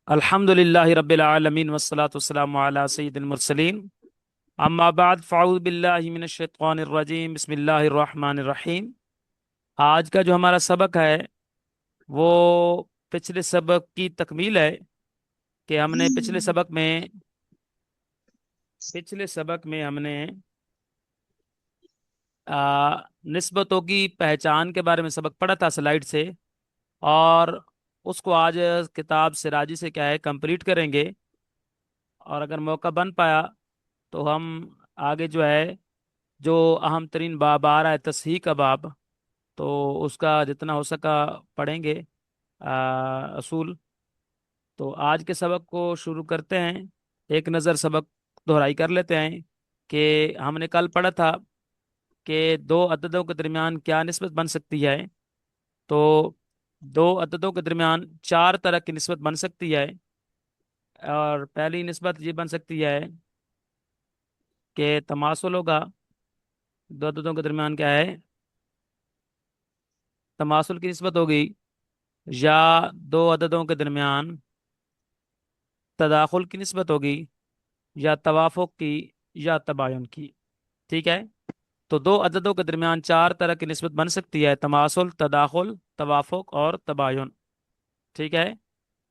الحمدللہ رب العالمین والصلاة والسلام علی سید المرسلین اما بعد فاعوذ باللہ من الشیطان الرجیم بسم اللہ الرحمن الرحیم۔ آج کا جو ہمارا سبق ہے وہ پچھلے سبق کی تکمیل ہے کہ ہم نے پچھلے سبق میں ہم نے نسبتوں کی پہچان کے بارے میں سبق پڑھا تھا سلائیڈ سے، اور اس کو آج کتاب سراجی سے کیا ہے کمپلیٹ کریں گے، اور اگر موقع بن پایا تو ہم آگے جو ہے جو اہم ترین باب آ رہا ہے تصحیح کا باب، تو اس کا جتنا ہو سکا پڑھیں گے اصول۔ تو آج کے سبق کو شروع کرتے ہیں، ایک نظر سبق دہرائی کر لیتے ہیں کہ ہم نے کل پڑھا تھا کہ دو عددوں کے درمیان کیا نسبت بن سکتی ہے۔ تو دو عددوں کے درمیان چار طرح کی نسبت بن سکتی ہے، اور پہلی نسبت یہ بن سکتی ہے کہ تماثل ہوگا۔ دو عددوں کے درمیان کیا ہے؟ تماثل کی نسبت ہوگی، یا دو عددوں کے درمیان تداخل کی نسبت ہوگی، یا توافق کی، یا تباین کی۔ ٹھیک ہے، تو دو عددوں کے درمیان چار طرح کی نسبت بن سکتی ہے: تماثل، تداخل، توافق اور تباین۔ ٹھیک ہے،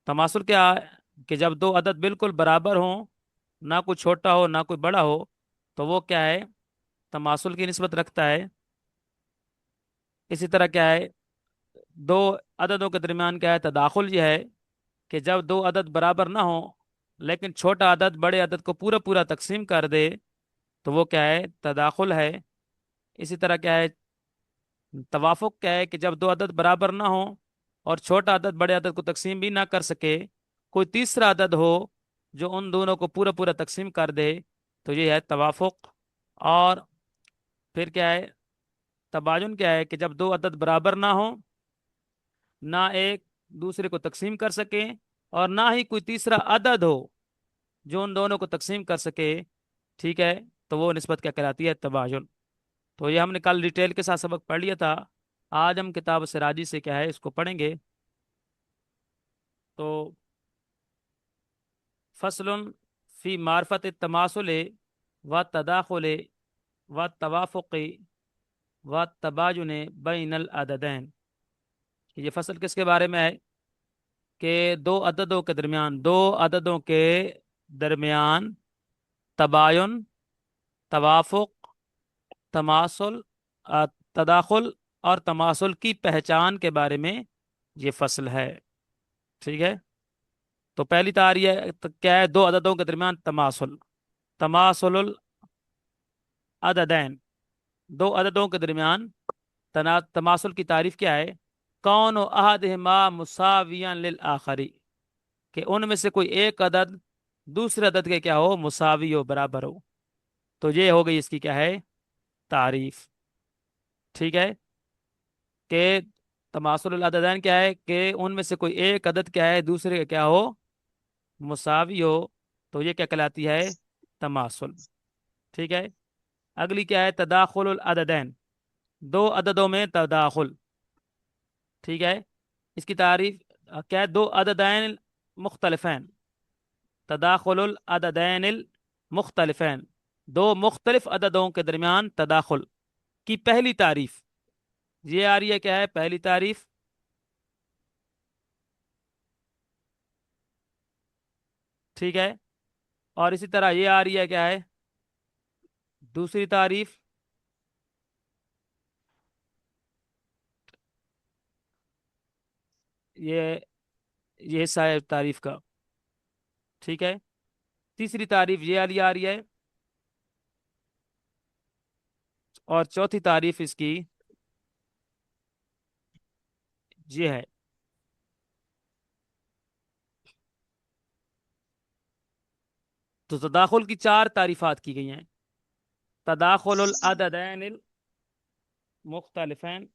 تماثل کیا ہے کہ جب دو عدد بالکل برابر ہوں، نہ کوئی چھوٹا ہو نہ کوئی بڑا ہو، تو وہ کیا ہے؟ تماثل کی نسبت رکھتا ہے۔ اسی طرح کیا ہے؟ دو عددوں کے درمیان کیا ہے؟ تداخل یہ ہے کہ جب دو عدد برابر نہ ہوں لیکن چھوٹا عدد بڑے عدد کو پورا پورا تقسیم کر دے، تو وہ کیا ہے؟ تداخل ہے۔ اسی طرح کیا ہے؟ توافق کیا ہے کہ جب دو عدد برابر نہ ہوں اور چھوٹا عدد بڑے عدد کو تقسیم بھی نہ کر سکے، کوئی تیسرا عدد ہو جو ان دونوں کو پورا پورا تقسیم کر دے، تو یہ ہے توافق۔ اور پھر کیا ہے؟ تباین کیا ہے کہ جب دو عدد برابر نہ ہوں، نہ ایک دوسرے کو تقسیم کر سکیں، اور نہ ہی کوئی تیسرا عدد ہو جو ان دونوں کو تقسیم کر سکے، ٹھیک ہے، تو وہ نسبت کیا کہلاتی ہے؟ تباین۔ تو یہ ہم نے کل ڈیٹیل کے ساتھ سبق پڑھ لیا تھا، آج ہم کتاب سراجی سے کیا ہے اس کو پڑھیں گے۔ تو فصل فی معرفت التماثل و تداخل و توافق و تباین بین العددین۔ یہ فصل کس کے بارے میں ہے؟ کہ دو عددوں کے درمیان تباین، توافق، تماثل، تداخل اور تماثل کی پہچان کے بارے میں یہ فصل ہے۔ ٹھیک ہے، تو پہلی تعریف ہے تو کیا ہے؟ دو عددوں کے درمیان تماثل، تماثل العددین، دو عددوں کے درمیان تماثل کی تعریف کیا ہے؟ کون و احدہما مساویاں للآخری، کہ ان میں سے کوئی ایک عدد دوسرے عدد کے کیا ہو؟ مساوی ہو، برابر ہو۔ تو یہ ہو گئی اس کی کیا ہے؟ تعریف۔ ٹھیک ہے، کہ تماثل العددین کیا ہے کہ ان میں سے کوئی ایک عدد کیا ہے دوسرے کا کیا ہو؟ مساوی ہو، تو یہ کیا کہلاتی ہے؟ تماثل۔ ٹھیک ہے، اگلی کیا ہے؟ تداخل العددین، دو عددوں میں تداخل۔ ٹھیک ہے، اس کی تعریف کیا ہے؟ دو عددین مختلفین، تداخل العددین المختلفین، دو مختلف عددوں کے درمیان تداخل کی پہلی تعریف یہ آ رہی ہے، کیا ہے پہلی تعریف؟ ٹھیک ہے، اور اسی طرح یہ آ رہی ہے، کیا ہے دوسری تعریف؟ یہ یہ حصہ ہے تعریف کا۔ ٹھیک ہے، تیسری تعریف یہ والی آ رہی ہے، اور چوتھی تعریف اس کی یہ ہے۔ تو تداخل کی چار تعریفات کی گئی ہیں: تداخل العددین المختلفین،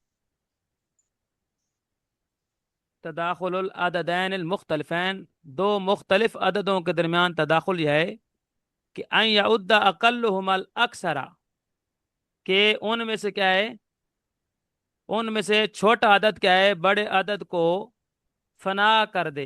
تداخل العددین المختلفین، دو مختلف عددوں کے درمیان تداخل یہ ہے کہ ان یعد اقلهما الاکثر، کہ ان میں سے کیا ہے؟ ان میں سے چھوٹا عدد کیا ہے؟ بڑے عدد کو فنا کر دے،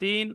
3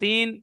3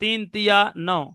3 3 9,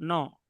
9,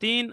3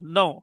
9,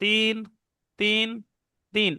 3 3 3,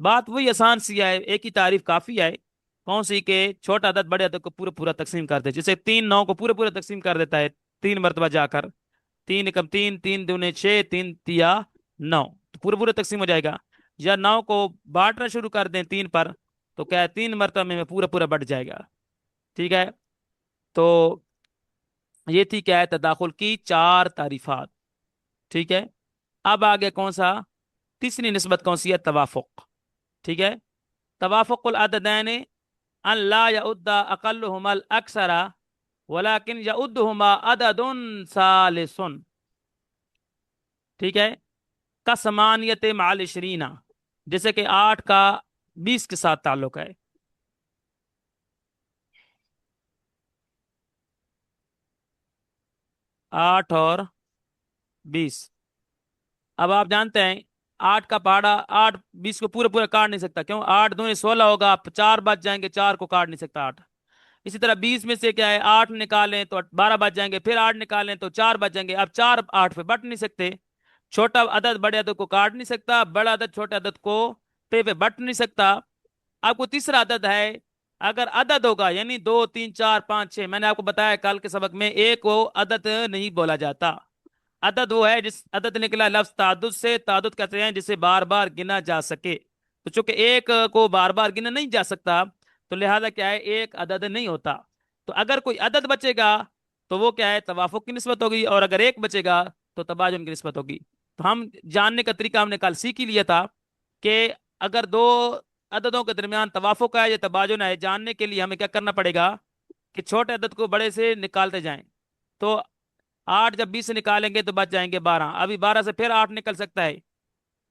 بات وہی آسان سی ہے، ایک ہی تعریف کافی ہے۔ کون سی؟ کہ چھوٹا عدد بڑے عدد کو پورا پورا تقسیم کر دے، جیسے 3 9 کو پورا پورا تقسیم کر دیتا ہے 3 مرتبہ جا کر، 3 × 3 3 × 2 = 6، 3 × 3 = 9، تو پورا پورا تقسیم ہو جائے گا۔ یا 9 کو بانٹنا شروع کر دیں 3 پر، تو کیا ہے 3 مرتبہ میں پورا پورا بٹ جائے گا۔ ٹھیک ہے، تو یہ تھی کیا ہے تداخل کی 4 تعریفات۔ ٹھیک ہے، اب آگے کون سا تیسری نسبت کون سی ہے؟ توافق۔ ٹھیک ہے، توافق العددین ان لا يعد اقلهما الاکثر ولكن يعدهما عدد ثالث۔ ٹھیک ہے، کا سمانیت مع العشرین، جیسے کہ 8 کا 20 کے ساتھ تعلق ہے۔ 8 اور 20، اب آپ جانتے ہیں 8 کا پہاڑا 8 20 کو پورا پورا کاٹ نہیں سکتا، کیوں؟ 8 دو 16 ہوگا، 4 بچ جائیں گے، 4 کو کاٹ نہیں سکتا 8۔ اسی طرح 20 میں سے کیا ہے 8 نکالیں تو 12 بچ جائیں گے، پھر 8 نکالیں تو 4 بچ جائیں گے، اب 4 8 پہ بٹ نہیں سکتے۔ چھوٹا عدد بڑے عدد کو کاٹ نہیں سکتا، بڑا عدد چھوٹے عدد کو پہ بٹ نہیں سکتا۔ آپ کو تیسرا عدد ہے، اگر عدد ہوگا یعنی 2 3 4 5 6، میں نے آپ کو بتایا کل کے سبق میں، ایک کو عدد نہیں بولا جاتا۔ عدد وہ ہے جس عدد نکلا لفظ تعدد سے، تعدد کہتے ہیں جسے بار بار گنا جا سکے، تو چونکہ ایک کو بار بار گنا نہیں جا سکتا تو لہذا کیا ہے ایک عدد نہیں ہوتا۔ تو اگر کوئی عدد بچے گا تو وہ کیا ہے توافق کی نسبت ہوگی، اور اگر ایک بچے گا تو تباین کی نسبت ہوگی۔ تو ہم جاننے کا طریقہ ہم نے کل سیکھ ہی لیا تھا کہ اگر دو عددوں کے درمیان توافق ہے یا تباین ہے، جاننے کے لیے ہمیں کیا کرنا پڑے گا کہ چھوٹے عدد کو بڑے سے نکالتے جائیں۔ تو 8 جب 20 سے نکالیں گے تو بچ جائیں گے 12، ابھی 12 سے پھر 8 نکل سکتا ہے،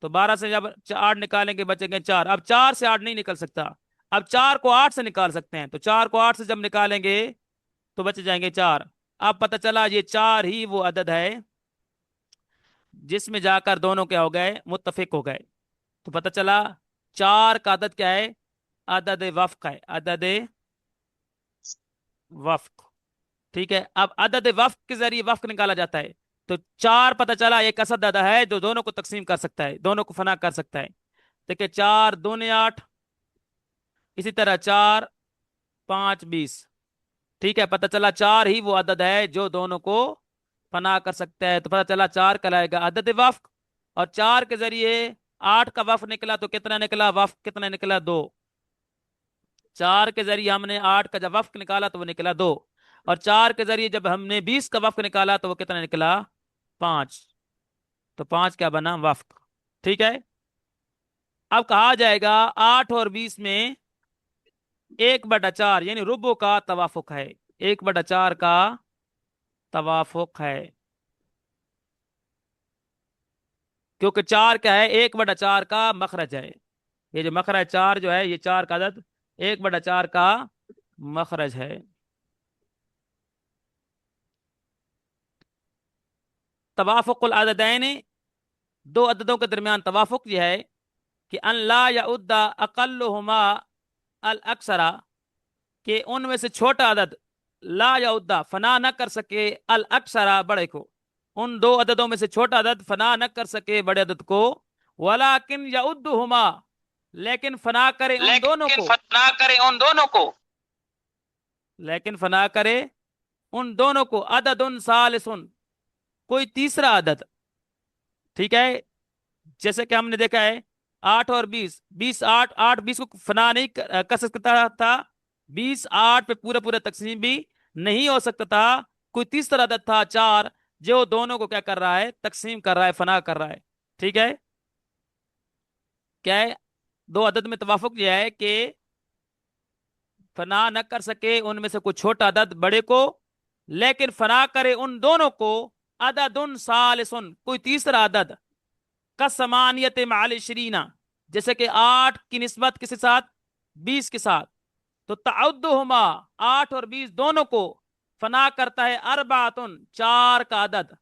تو 12 سے جب 8 نکالیں گے بچیں گے 4، اب 4 سے 8 نہیں نکل سکتا، اب 4 کو 8 سے نکال سکتے ہیں، تو 4 کو 8 سے جب نکالیں گے تو بچ جائیں گے 4۔ اب پتہ چلا یہ 4 ہی وہ عدد ہے جس میں جا کر دونوں کیا ہو گئے متفق ہو گئے۔ تو پتہ چلا 4 کا عدد کیا ہے؟ عدد وفق ہے، عدد وفق۔ ٹھیک ہے، اب عدد وفق کے ذریعے وفق نکالا جاتا ہے، تو 4 پتہ چلا ایک ایسا عدد ہے جو دونوں کو تقسیم کر سکتا ہے، دونوں کو فنا کر سکتا ہے۔ دیکھیں 4 دونے 8، اسی طرح 4 5 20۔ ٹھیک ہے، پتہ چلا 4 ہی وہ عدد ہے جو دونوں کو فنا کر سکتا ہے، تو پتہ چلا 4 کہلائے گا عدد وفق، اور 4 کے ذریعے 8 کا وفق نکلا تو کتنا نکلا؟ وفق کتنا نکلا؟ 2۔ 4 کے ذریعے ہم نے 8 کا جب وفق نکالا تو وہ نکلا 2، اور 4 کے ذریعے جب ہم نے 20 کا وفق نکالا تو وہ کتنا نکلا؟ 5۔ تو 5 کیا بنا؟ وفق۔ ٹھیک ہے، اب کہا جائے گا 8 اور 20 میں 1/4 یعنی ربع کا توافق ہے، 1/4 کا توافق ہے، کیونکہ 4 کیا ہے 1/4 کا مخرج ہے، یہ جو مخرج 4 جو ہے یہ 4 کا عدد 1/4 کا مخرج ہے۔ توافق العددین، دو عددوں کے درمیان توافق یہ ہے کہ ان لا يعد اقلهما الاکثر، کہ ان میں سے چھوٹا عدد لا يعد فنا نہ کر سکے الاکثر بڑے کو، ان دو عددوں میں سے چھوٹا عدد فنا نہ کر سکے بڑے عدد کو، ولكن يعدهما، لیکن فنا کرے ان دونوں کو، لیکن فنا کرے ان دونوں کو عدد ثالث، کوئی تیسرا عدد۔ ٹھیک ہے، جیسے کہ ہم نے دیکھا ہے 8 اور 20، 20 8 8 20 کو فنا نہیں کر سکتا تھا، 20 8 پہ پورا پورا تقسیم بھی نہیں ہو سکتا تھا، کوئی تیسرا عدد تھا 4 جو دونوں کو کیا کر رہا ہے؟ تقسیم کر رہا ہے، فنا کر رہا ہے۔ ٹھیک ہے، کیا ہے دو عدد میں توافق یہ ہے کہ فنا نہ کر سکے ان میں سے کوئی چھوٹا عدد بڑے کو، لیکن فنا کرے ان دونوں کو عدد ثالث، کوئی تیسرا عدد، کسمانیت مع العشرین، جیسے کہ 8 کی نسبت کس کے ساتھ؟ 20 کے ساتھ، تو تعدہما 8 اور 20 دونوں کو فنا کرتا ہے 4، 4 کا عدد،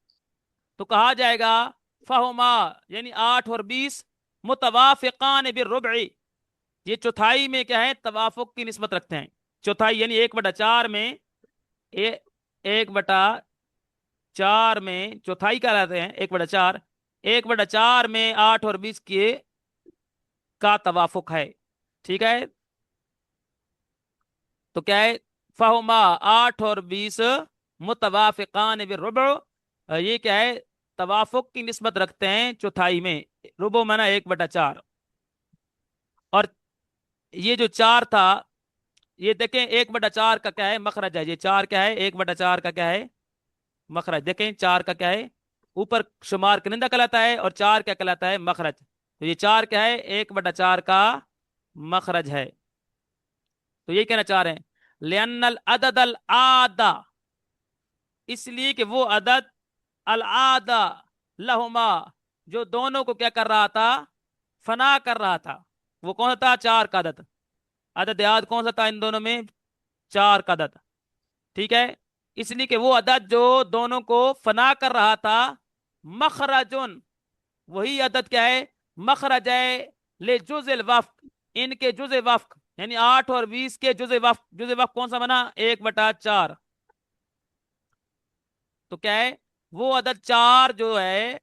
تو کہا جائے گا فہما یعنی 8 اور 20 متوافقان بالربع، یہ چوتھائی میں کیا ہے توافق کی نسبت رکھتے ہیں، چوتھائی یعنی 1/4 میں 1/4 میں چوتھائی کہلاتے ہیں، 1/4 1/4 میں 8 اور 20 کے کا توافق ہے، ٹھیک ہے؟ تو کیا ہے؟ فہما 8 اور 20 متوافقان بالربع، یہ کیا ہے؟ توافق کی نسبت رکھتے ہیں چوتھائی میں، ربع مانا 1/4، اور یہ جو 4 تھا، یہ دیکھیں 1/4 کا کیا ہے؟ مخرج ہے، یہ 4 کیا ہے؟ 1/4 کا کیا ہے؟ مخرج، دیکھیں 4 کا کیا ہے؟ اوپر شمار کنندہ کہلاتا ہے، اور 4 کیا کہلاتا ہے؟ مخرج، تو یہ 4 کیا ہے؟ 1/4 کا مخرج ہے، تو یہ کہنا چاہ رہے ہیں لأن العدد العادہ، اس لیے کہ وہ عدد العادہ لہما، جو دونوں کو کیا کر رہا تھا؟ فنا کر رہا تھا، وہ کون سا تھا؟ 4 کا عدد، عدد یاد کون سا تھا ان دونوں میں؟ 4 کا عدد، ٹھیک ہے؟ اس لیے کہ وہ عدد جو دونوں کو فنا کر رہا تھا، مخرجن، وہی عدد کیا ہے؟ مخرج ہے لجزء الوفق، ان کے جزء وفق، یعنی 8 اور 20 کے جزء وفق، جزء وفق کون سا بنا؟ 1/4، تو کیا ہے؟ وہ عدد 4 جو ہے،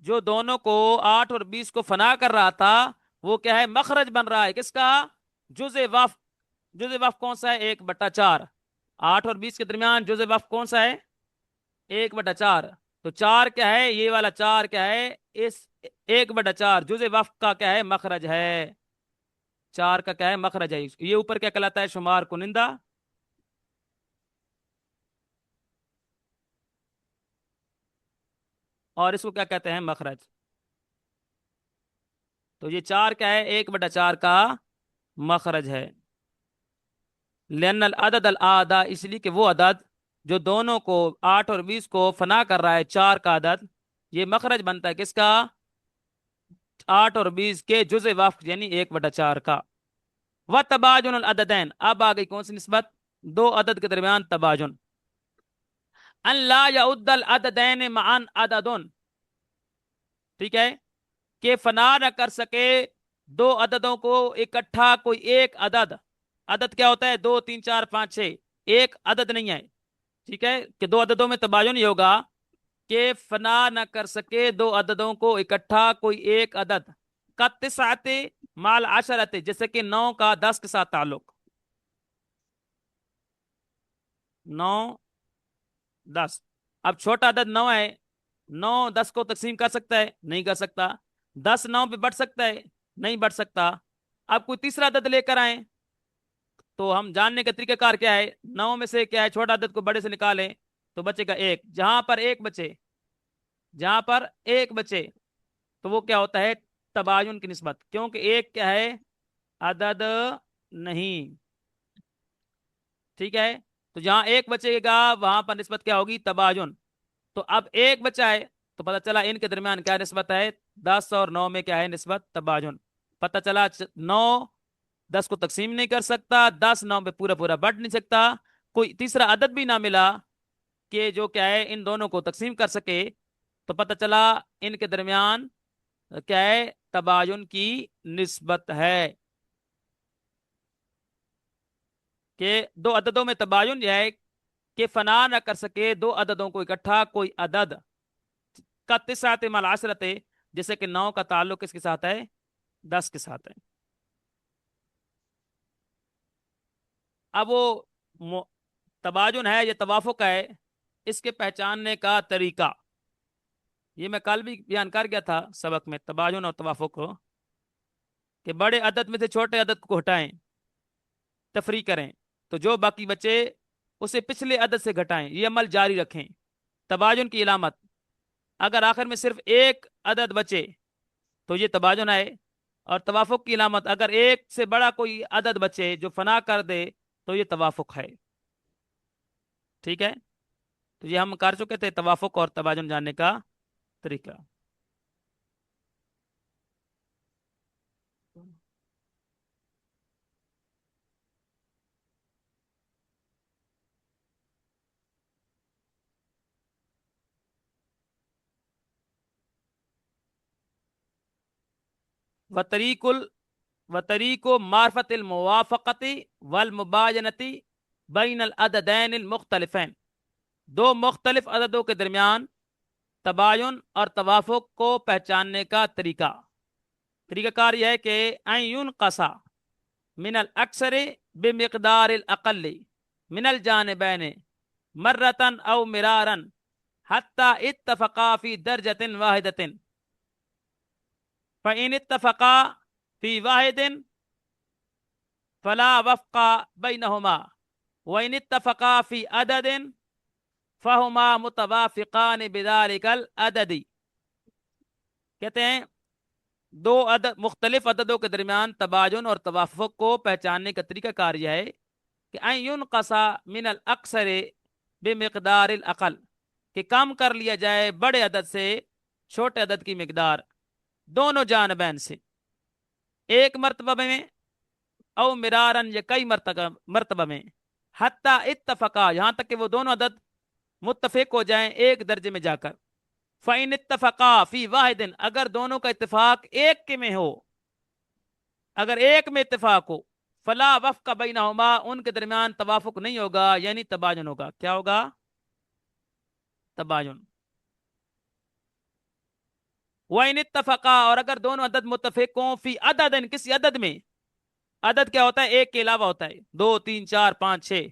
جو دونوں کو 8 اور 20 کو فنا کر رہا تھا، وہ کیا ہے؟ مخرج بن رہا ہے کس کا؟ جزء وفق، جزء وفق کون سا ہے؟ 1/4، 8 اور 20 کے درمیان جزء وفق کون سا ہے؟ 1/4، تو 4 کیا ہے؟ یہ والا 4 کیا ہے؟ اس 1/4 جزء وفق کا کیا ہے؟ مخرج ہے، 4 کا کیا ہے؟ مخرج ہے، یہ اوپر کیا کہلاتا ہے؟ شمار کنندہ، اور اس کو کیا کہتے ہیں؟ مخرج، تو یہ 4 کیا ہے؟ 1/4 کا مخرج ہے، لأن العدد العادہ، اس لیے کہ وہ عدد جو دونوں کو 8 اور 20 کو فنا کر رہا ہے، 4 کا عدد، یہ مخرج بنتا ہے کس کا؟ 8 اور 20 کے جزء وفق، یعنی 1/4 کا۔ و تباجن العددین، اب آ گئی کون سی نسبت؟ دو عدد کے درمیان تباجن، ان لا يعد العددین معا عدد، ٹھیک ہے؟ کہ فنا نہ کر سکے دو عددوں کو اکٹھا کوئی ایک عدد، عدد کیا ہوتا ہے؟ 2 3 4 5 6، ایک عدد نہیں ہے، ٹھیک ہے؟ کہ دو عددوں میں تباین یہ ہوگا کہ فنا نہ کر سکے دو عددوں کو اکٹھا کوئی ایک عدد، کا تسعت مال عشرت، جیسے کہ 9 کا 10 کے ساتھ تعلق، 9 10، اب چھوٹا عدد 9 ہے، 9 10 کو تقسیم کر سکتا ہے؟ نہیں کر سکتا۔ 10 9 پہ بڑھ سکتا ہے؟ نہیں بڑھ سکتا۔ اب کوئی تیسرا عدد لے کر آئیں، تو ہم جاننے کا طریقہ کار کیا ہے؟ 9 میں سے کیا ہے؟ چھوٹا عدد کو بڑے سے نکالیں تو بچے گا 1، جہاں پر ایک بچے، جہاں پر ایک بچے، تو وہ کیا ہوتا ہے؟ تباین کی نسبت، کیونکہ ایک کیا ہے؟ عدد نہیں، ٹھیک ہے؟ تو جہاں ایک بچے گا وہاں پر نسبت کیا ہوگی؟ تباین۔ تو اب ایک بچہ ہے، تو پتہ چلا ان کے درمیان کیا نسبت ہے؟ 10 اور 9 میں کیا ہے نسبت؟ تباین۔ پتہ چلا 9 10 کو تقسیم نہیں کر سکتا، 10 9 پہ پورا پورا بٹ نہیں سکتا، کوئی تیسرا عدد بھی نہ ملا کہ جو کیا ہے ان دونوں کو تقسیم کر سکے، تو پتہ چلا ان کے درمیان کیا ہے؟ تباین کی نسبت ہے، کہ دو عددوں میں تباین یہ ہے کہ فنا نہ کر سکے دو عددوں کو اکٹھا کوئی عدد، کا تسعت مع العشرۃ، جیسے کہ 9 کا تعلق کس کے ساتھ ہے؟ 10 کے ساتھ ہے۔ اب وہ مو- تباین ہے یا توافق ہے، اس کے پہچاننے کا طریقہ یہ میں کل بھی بیان کر گیا تھا سبق میں، تباین اور توافق کو، کہ بڑے عدد میں سے چھوٹے عدد کو ہٹائیں، تفریق کریں، تو جو باقی بچے اسے پچھلے عدد سے گھٹائیں، یہ عمل جاری رکھیں۔ تباین کی علامت، اگر آخر میں صرف ایک عدد بچے تو یہ تباین ہے، اور توافق کی علامت، اگر ایک سے بڑا کوئی عدد بچے جو فنا کر دے تو یہ توافق ہے، ٹھیک ہے؟ تو یہ ہم کر چکے تھے توافق اور تباین جاننے کا طریقہ۔ وطریق ال وطریق معرفت الموافقت والمباینتی بین العددین المختلفین، دو مختلف عددوں کے درمیان تباین اور توافق کو پہچاننے کا طریقہ، طریقہ کار یہ ہے کہ ان ينقص من الاکثر بمقدار الاقل من الجانبین مرتا او مرارا حتى اتفقا في درجة واحدة فإن اتفقا في واحد فلا وفق بينهما وإن اتفقا في عدد فهما متوافقان بذلك العدد. کہتے ہیں دو عدد مختلف عددوں کے درمیان تباین اور توافق کو پہچاننے کا طریقہ کار یہ ہے کہ ان ينقص من الاکثر بمقدار الاقل، کہ کم کر لیا جائے بڑے عدد سے چھوٹے عدد کی مقدار دونوں جانبین سے، ایک مرتبہ میں او مرارن یا کئی مرتبہ میں، حتی اتفقا یہاں تک کہ وہ دونوں عدد متفق ہو جائیں ایک درجے میں جا کر. فَإِنِ اتَّفَقَا فِي وَاحِدٍ اگر دونوں کا اتفاق ایک کے میں ہو، اگر ایک میں اتفاق ہو، فلا وفق بینہما ان کے درمیان توافق نہیں ہوگا، یعنی تباین ہوگا. کیا ہوگا؟ تباین. وَإِنِ اتَّفَقَا اور اگر دونوں عدد متفق ہوں فی عدد کسی عدد میں، عدد کیا ہوتا ہے؟ ایک کے علاوہ ہوتا ہے، 2 3 4 5 6.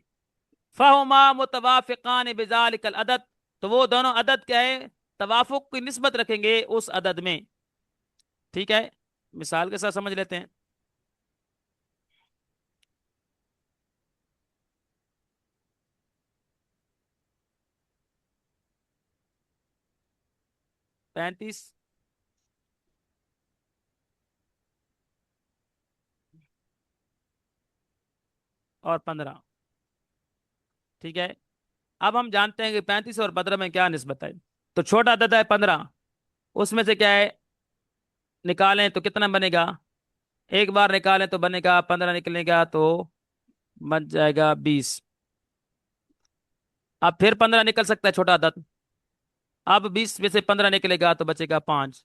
فَهُمَا مُتَوَافِقَانِ بِذَلِكَ الْعَدَدِ تو وہ دونوں عدد کیا ہے؟ توافق کی نسبت رکھیں گے اس عدد میں. ٹھیک ہے، مثال کے ساتھ سمجھ لیتے ہیں. پینتیس اور 15. ٹھیک ہے، اب ہم جانتے ہیں کہ 35 اور 15 میں کیا نسبت ہے. تو چھوٹا عدد ہے 15، اس میں سے کیا ہے نکالیں تو کتنا بنے گا؟ ایک بار نکالیں تو بنے گا 15، نکلنے گا تو بن جائے گا 20. اب پھر 15 نکل سکتا ہے چھوٹا عدد. اب 20 میں سے 15 نکلے گا تو بچے گا 5.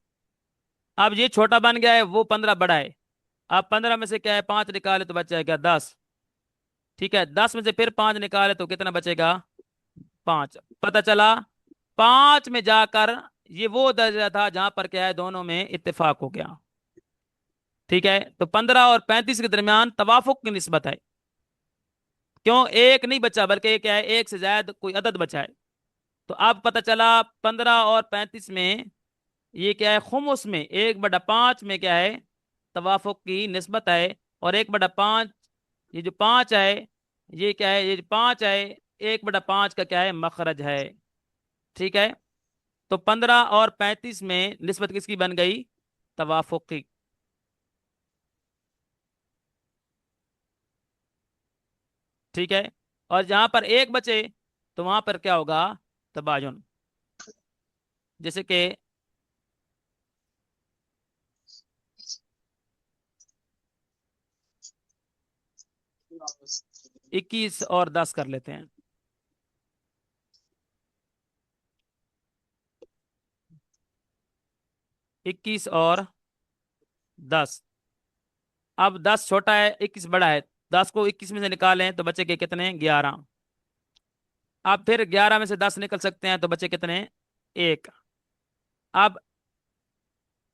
اب یہ چھوٹا بن گیا ہے، وہ 15 بڑا ہے. اب 15 میں سے کیا ہے 5 نکالے تو بچ جائے گا 10. ٹھیک ہے، 10 میں سے پھر 5 نکالے تو کتنا بچے گا؟ 5. پتہ چلا 5 میں جا کر یہ وہ درجہ تھا جہاں پر کیا ہے دونوں میں اتفاق ہو گیا. ٹھیک ہے، تو 15 اور 35 کے درمیان توافق کی نسبت ہے. کیوں؟ ایک نہیں بچا بلکہ کیا ہے ایک سے زائد کوئی عدد بچا ہے. تو اب پتہ چلا 15 اور 35 میں یہ کیا ہے خمس میں 1/5 میں کیا ہے توافق کی نسبت ہے. اور 1/5 یہ جو 5 ہے یہ کیا ہے، یہ جو 5 ہے 1/5 کا کیا ہے مخرج ہے. ٹھیک ہے، تو 15 اور 35 میں نسبت کس کی بن گئی؟ توافق کی. ٹھیک ہے، اور جہاں پر ایک بچے تو وہاں پر کیا ہوگا؟ تباین. جیسے کہ 21 اور 10 کر لیتے ہیں. 21 اور 10. اب 10 چھوٹا ہے 21 بڑا ہے، 10 کو 21 میں سے نکالیں تو بچے کے کتنے؟ 11. اب پھر 11 میں سے 10 نکل سکتے ہیں تو بچے کتنے؟ 1. اب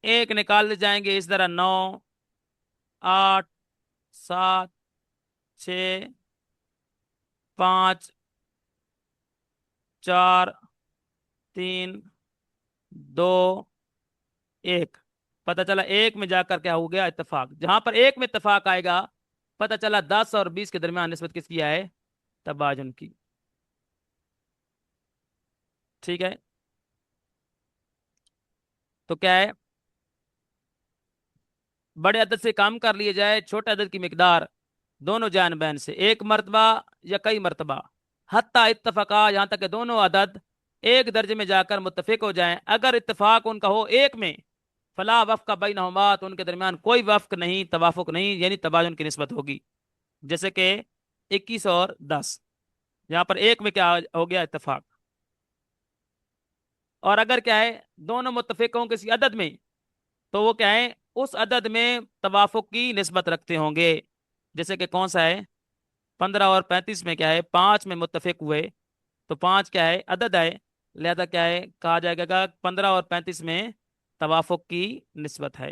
1 نکال جائیں گے اس طرح 9 8 7 6 5 4 3 2 1. پتہ چلا 1 میں جا کر کیا ہو گیا اتفاق. جہاں پر 1 میں اتفاق آئے گا پتہ چلا 10 اور 20 کے درمیان نسبت کس کی ہے؟ تباین کی. ٹھیک ہے، تو کیا ہے بڑے عدد سے کام کر لیے جائے چھوٹے عدد کی مقدار دونوں جانبین سے ایک مرتبہ یا کئی مرتبہ، حتی اتفقا یہاں تک کہ دونوں عدد ایک درجے میں جا کر متفق ہو جائیں. اگر اتفاق ان کا ہو ایک میں، فلا وفق بینہما تو ان کے درمیان کوئی وفق نہیں، توافق نہیں، یعنی تباین کی نسبت ہوگی. جیسے کہ 21 اور 10 یہاں پر ایک میں کیا ہو گیا اتفاق. اور اگر کیا ہے دونوں متفق ہوں کسی عدد میں تو وہ کیا ہے اس عدد میں توافق کی نسبت رکھتے ہوں گے. جیسے کہ کون سا ہے 15 اور 35 میں کیا ہے 5 میں متفق ہوئے تو 5 کیا ہے عدد ہے، لہذا کیا ہے کہا جائے گا 15 اور 35 میں توافق کی نسبت ہے.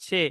6।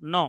9,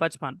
55,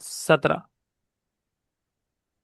17।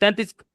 33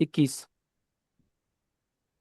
21।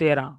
13।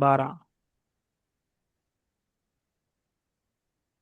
12।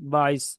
22।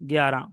11।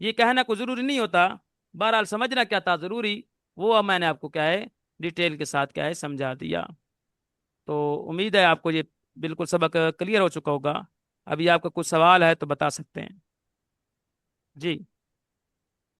یہ کہنا کوئی ضروری نہیں ہوتا، بہرحال سمجھنا کیا تھا ضروری، وہ اب میں نے آپ کو کیا ہے ڈیٹیل کے ساتھ کیا ہے سمجھا دیا۔ تو امید ہے آپ کو یہ بالکل سبق کلیئر ہو چکا ہوگا۔ ابھی آپ کا کچھ سوال ہے تو بتا سکتے ہیں؟ جی